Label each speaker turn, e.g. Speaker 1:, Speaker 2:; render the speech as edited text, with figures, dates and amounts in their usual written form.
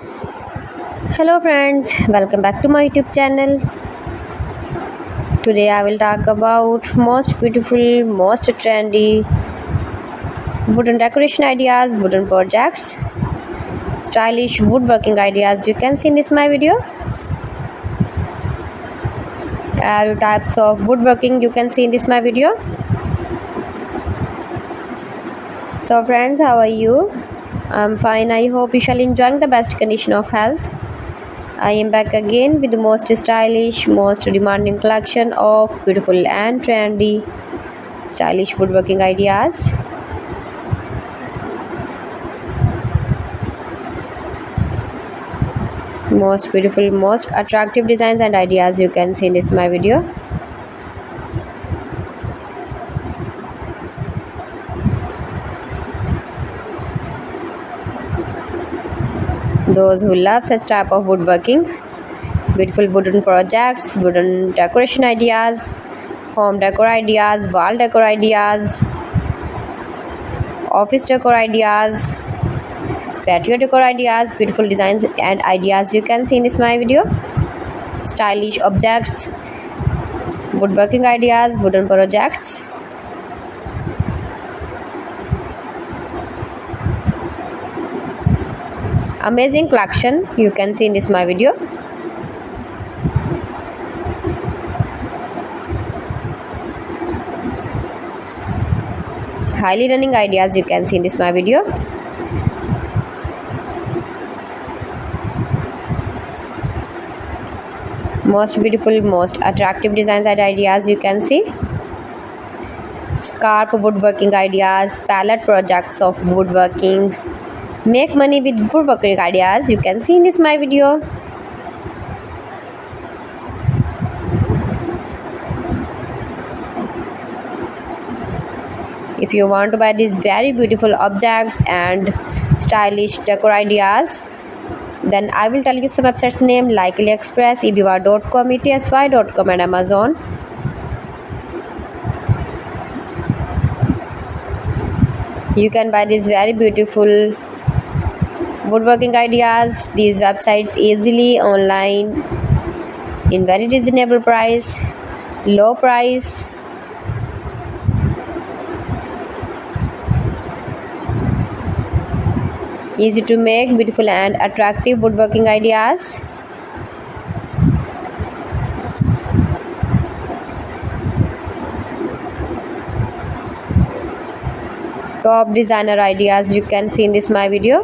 Speaker 1: Hello friends, welcome back to my YouTube channel. Today I will talk about most beautiful, most trendy wooden decoration ideas, wooden projects, stylish woodworking ideas you can see in this my video. All types of woodworking you can see in this my video. So friends, how are you? I'm fine. I hope you shall enjoying the best condition of health. I am back again with the most stylish, most demanding collection of beautiful and trendy stylish woodworking ideas. Most beautiful, most attractive designs and ideas you can see in this my video. Those who love such type of woodworking, beautiful wooden projects, wooden decoration ideas, home decor ideas, wall decor ideas, office decor ideas, patio decor ideas, beautiful designs and ideas you can see in this my video. Stylish objects, woodworking ideas, wooden projects. Amazing collection you can see in this my video. Highly running ideas you can see in this my video. Most beautiful, most attractive designs and ideas you can see. Scarp woodworking ideas, palette projects of woodworking. Make money with woodworking ideas you can see in this my video. If you want to buy these very beautiful objects and stylish decor ideas, then I will tell you some websites name like AliExpress, eBay.com, ETSY.com and Amazon. You can buy these very beautiful woodworking ideas, these websites easily online in very reasonable price, low price. Easy to make, beautiful and attractive woodworking ideas. Top designer ideas you can see in this my video.